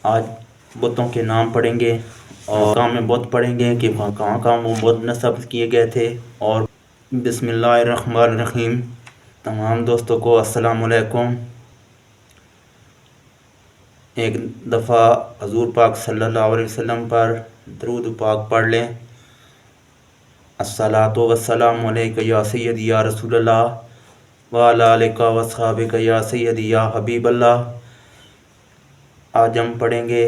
آج بتوں کے نام پڑھیں گے اور کام میں بت پڑھیں گے کہ کہاں کہاں وہ بت نصب کیے گئے تھے۔ اور بسم اللہ الرحمن الرحیم۔ تمام دوستوں کو السلام علیکم۔ ایک دفعہ حضور پاک صلی اللہ علیہ وسلم پر درود پاک پڑھ لیں۔ الصلاۃ والسلام علیک یا سیدی یا رسول اللہ وعلی آلک واصحابک یا سیدی یا حبیب اللہ۔ آج ہم پڑھیں گے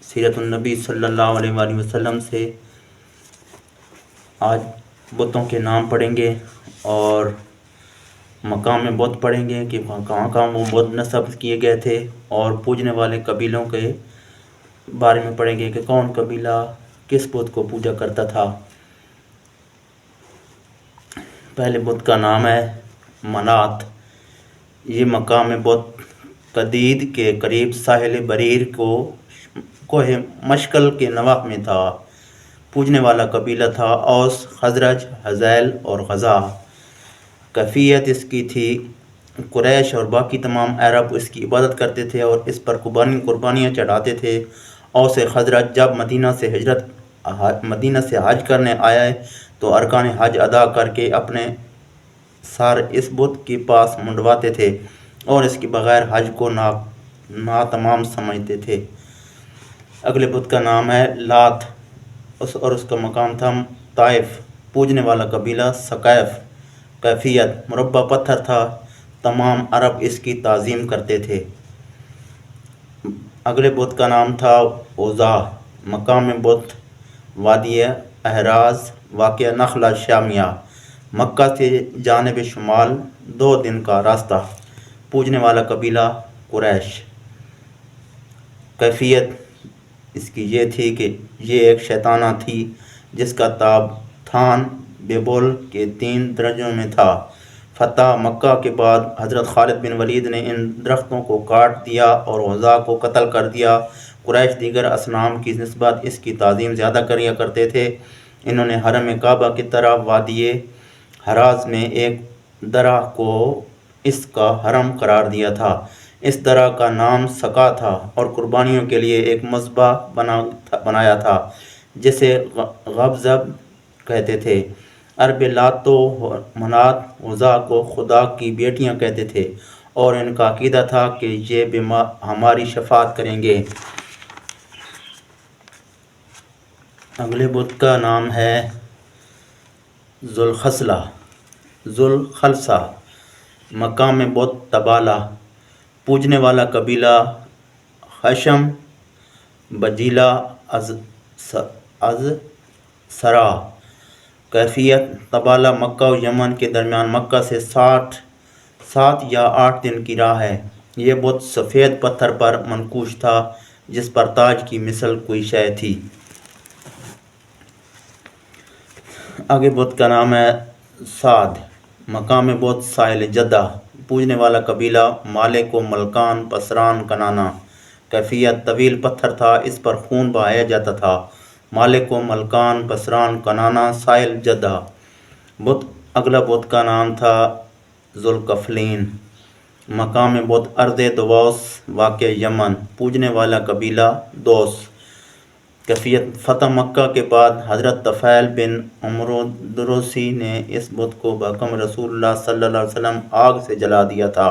سیرت النبی صلی اللہ علیہ وآلہ وسلم سے۔ آج بتوں کے نام پڑھیں گے اور مقام میں بت پڑھیں گے کہ کہاں کہاں وہ بت نصب کیے گئے تھے، اور پوجنے والے قبیلوں کے بارے میں پڑھیں گے کہ کون قبیلہ کس بت کو پوجا کرتا تھا۔ پہلے بت کا نام ہے منات۔ یہ مقام بت قدید کے قریب ساحل بریر کو کوہ مشکل کے نواح میں تھا۔ پوجنے والا قبیلہ تھا اوس، خزرج، ہذیل اور غزا۔ کیفیت اس کی تھی قریش اور باقی تمام عرب اس کی عبادت کرتے تھے اور اس پر قربانیاں چڑھاتے تھے۔ اوس خزرج جب مدینہ سے حج کرنے آئے تو ارکان حج ادا کر کے اپنے سر اس بت کے پاس منڈواتے تھے اور اس کے بغیر حج کو ناتمام سمجھتے تھے۔ اگلے بت کا نام ہے لات، اور اس کا مقام تھا طائف۔ پوجنے والا قبیلہ ثقیف۔ کیفیت مربع پتھر تھا، تمام عرب اس کی تعظیم کرتے تھے۔ اگلے بت کا نام تھا عزا۔ مقام بت وادی احراز، واقع نخلہ شامیہ، مکہ سے جانب شمال 2 دن کا راستہ۔ پوجنے والا قبیلہ قریش۔ کیفیت اس کی یہ تھی کہ یہ ایک شیطانہ تھی جس کا تاب تھان بیبول کے 3 درجوں میں تھا۔ فتح مکہ کے بعد حضرت خالد بن ولید نے ان درختوں کو کاٹ دیا اور عزا کو قتل کر دیا۔ قریش دیگر اصنام کی نسبت اس کی تعظیم زیادہ کیا کرتے تھے۔ انہوں نے حرم کعبہ کی طرح وادی حراز میں ایک درہ کو اس کا حرم قرار دیا تھا۔ اس درہ کا نام سقا تھا اور قربانیوں کے لیے ایک مذبح بنایا تھا جسے غبضب کہتے تھے۔ عرب لات و منات عزا کو خدا کی بیٹیاں کہتے تھے اور ان کا عقیدہ تھا کہ یہ ہماری شفاعت کریں گے۔ اگلے بت کا نام ہے ذوالخلصہ۔ مقام بت تبالہ۔ پوجنے والا قبیلہ خشم، بجیلہ از سرا۔ کیفیت تبالہ مکہ و یمن کے درمیان مکہ سے 7 یا 8 دن کی راہ ہے۔ یہ بت سفید پتھر پر منقوش تھا جس پر تاج کی مثل کوئی شے تھی۔ آگے بت کا نام ہے سعد۔ مقام بت ساحل جدہ۔ پوجنے والا قبیلہ مالک و ملکان پسران کنانا۔ کیفیت طویل پتھر تھا، اس پر خون بہایا جاتا تھا۔ مالک و ملکان پسران کنانا ساحل جدہ۔ اگلا بت کا نام تھا ذوالکفلین۔ مقام بت ارض دواس، واقع یمن۔ پوجنے والا قبیلہ دوس۔ کیفیت فتح مکہ کے بعد حضرت طفیل بن عمرو دروسی نے اس بت کو بحکم رسول اللہ صلی اللہ علیہ وسلم آگ سے جلا دیا تھا۔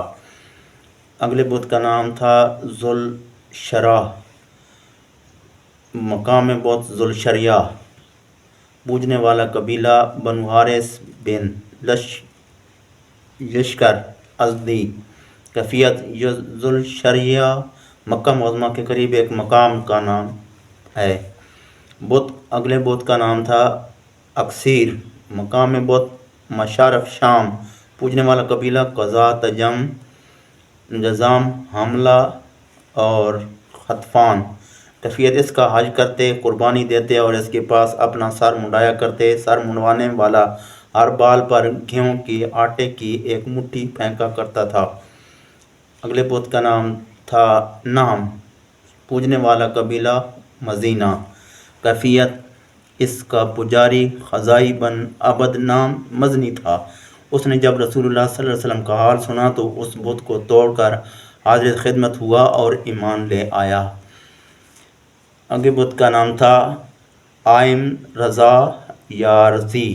اگلے بت کا نام تھا ذوالشراح۔ مقام بت ذوالشریعہ۔ پوجنے والا قبیلہ بنو حارث بن یشکر ازدی۔ کیفیت ذوالشریعہ مکہ معظمہ کے قریب ایک مقام کا نام ہے۔ اگلے بت کا نام تھا اکسیر۔ مقام بت مشارف شام۔ پوجنے والا قبیلہ قزا، تجم، جذام، حملہ اور خطفان۔ کیفیت اس کا حج کرتے، قربانی دیتے اور اس کے پاس اپنا سر منڈایا کرتے۔ سر منڈوانے والا ہر بال پر گیہوں کے آٹے کی ایک مٹھی پھینکا کرتا تھا۔ اگلے بت کا نام تھا نام۔ پوجنے والا قبیلہ مزینہ۔ کیفیت اس کا پجاری خزائی بن عبد نام مزنی تھا۔ اس نے جب رسول اللہ صلی اللہ علیہ وسلم کا حال سنا تو اس بت کو توڑ کر حاضر خدمت ہوا اور ایمان لے آیا۔ آگے بت کا نام تھا آئم رضا یا رضی،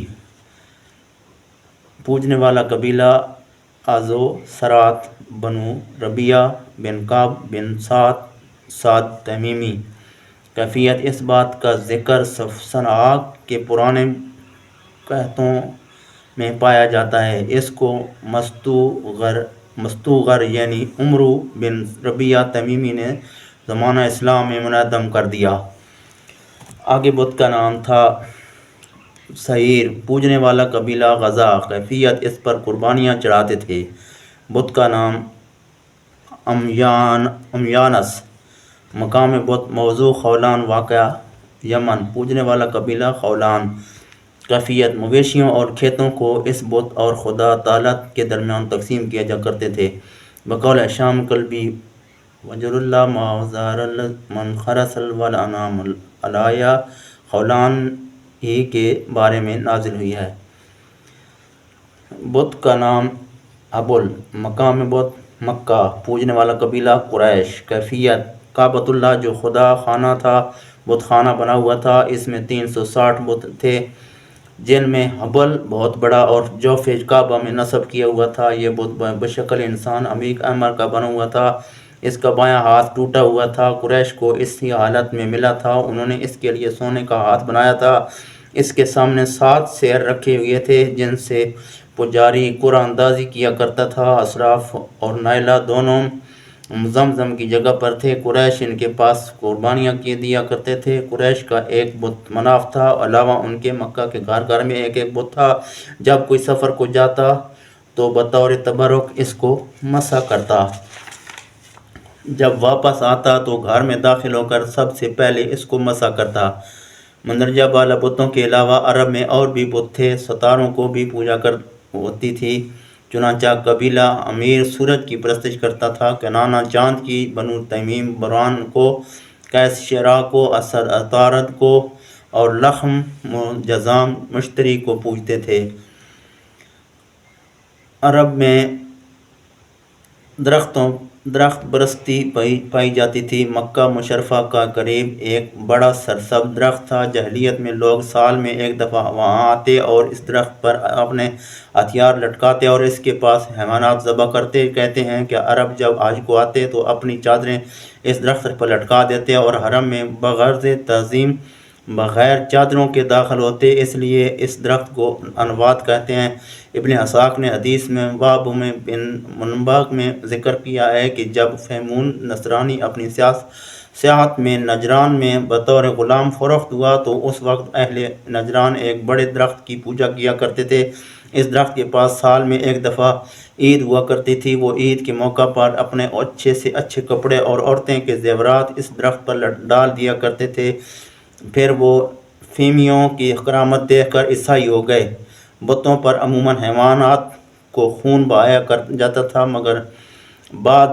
پوجنے والا قبیلہ آزو سرات بنو ربیہ بن کعب بن سعد تمیمی۔ کیفیت اس بات کا ذکر صنعاء کے پرانے قحطوں میں پایا جاتا ہے۔ اس کو مستوغر یعنی عمرو بن ربیہ تمیمی نے زمانہ اسلام میں منہدم کر دیا۔ آگے بت کا نام تھا سعیر، پوجنے والا قبیلہ غزہ، کیفیت اس پر قربانیاں چڑھاتے تھے۔ بت کا نام امیانس، مقام بت موضوع خولان، واقع یمن، پوجنے والا قبیلہ خولان، کیفیت مویشیوں اور کھیتوں کو اس بت اور خدا تعالیٰ کے درمیان تقسیم کیا جا کرتے تھے۔ بقول شام کلبی وجر اللہ معذار من خرس والانام علیہ، خولان ہی کے بارے میں نازل ہوئی ہے۔ بت کا نام حبل، مقام بت مکہ، پوجنے والا قبیلہ قریش، کیفیت کعبۃ اللہ جو خدا خانہ تھا، بت خانہ بنا ہوا تھا، اس میں 360 بت تھے جن میں حبل بہت بڑا اور جوف کعبہ میں نصب کیا ہوا تھا۔ یہ بت بشکل انسان عمیق احمر کا بنا ہوا تھا، اس کا بایاں ہاتھ ٹوٹا ہوا تھا۔ قریش کو اسی حالت میں ملا تھا، انہوں نے اس کے لیے سونے کا ہاتھ بنایا تھا۔ اس کے سامنے 7 سیر رکھے ہوئے تھے جن سے پجاری قرآن اندازی کیا کرتا تھا۔ اشراف اور نائلہ دونوں زمزم کی جگہ پر تھے۔ قریش ان کے پاس قربانیاں دیا کرتے تھے۔ قریش کا ایک بت مناف تھا، علاوہ ان کے مکہ کے گھر گھر میں ایک ایک بت تھا۔ جب کوئی سفر کو جاتا تو بطور تبرک اس کو مسح کرتا، جب واپس آتا تو گھر میں داخل ہو کر سب سے پہلے اس کو مسح کرتا۔ مندرجہ بالا بتوں کے علاوہ عرب میں اور بھی بت تھے، ستاروں کو بھی پوجا ہوتی تھی، چنانچہ قبیلہ امیر سورج کی پرستش کرتا تھا، کنانہ چاند کی، بنو تمیم بران کو، قیس شراء کو، اسد عطارد کو اور لخم جذام مشتری کو پوجتے تھے۔ عرب میں درخت برستی پائی جاتی تھی۔ مکہ مشرفہ کا قریب ایک بڑا سرسبز درخت تھا۔ جاہلیت میں لوگ سال میں ایک دفعہ وہاں آتے اور اس درخت پر اپنے ہتھیار لٹکاتے اور اس کے پاس حیوانات ذبح کرتے۔ کہتے ہیں کہ عرب جب حج کو آتے تو اپنی چادریں اس درخت پر لٹکا دیتے اور حرم میں بغرض تعظیم بغیر چادروں کے داخل ہوتے، اس لیے اس درخت کو انوات کہتے ہیں۔ ابن اسحاق نے حدیث میں باب بن منبع میں ذکر کیا ہے کہ جب فہمون نصرانی اپنی سیاحت میں نجران میں بطور غلام فروخت ہوا تو اس وقت اہل نجران ایک بڑے درخت کی پوجا کیا کرتے تھے۔ اس درخت کے پاس سال میں ایک دفعہ عید ہوا کرتی تھی۔ وہ عید کے موقع پر اپنے اچھے سے اچھے کپڑے اور عورتیں کے زیورات اس درخت پر ڈال دیا کرتے تھے۔ پھر وہ فیمیوں کی کرامت دیکھ کر عیسائی ہو گئے۔ بتوں پر عموماً حیوانات کو خون بہایا جاتا تھا، مگر بعض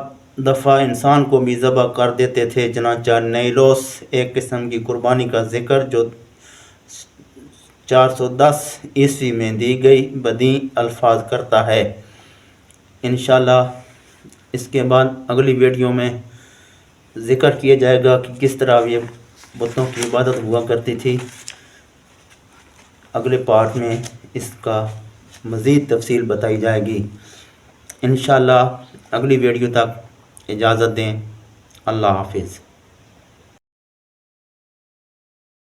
دفعہ انسان کو بھی ذبح کر دیتے تھے، چنانچہ نیلوس ایک قسم کی قربانی کا ذکر جو 410 عیسوی میں دی گئی بدیع الفاظ کرتا ہے۔ انشاءاللہ اس کے بعد اگلی ویڈیو میں ذکر کیا جائے گا کہ کس طرح یہ بتوں کی عبادت ہوا کرتی تھی۔ اگلے پارٹ میں اس کا مزید تفصیل بتائی جائے گی۔ انشاءاللہ اگلی ویڈیو تک اجازت دیں۔ اللہ حافظ۔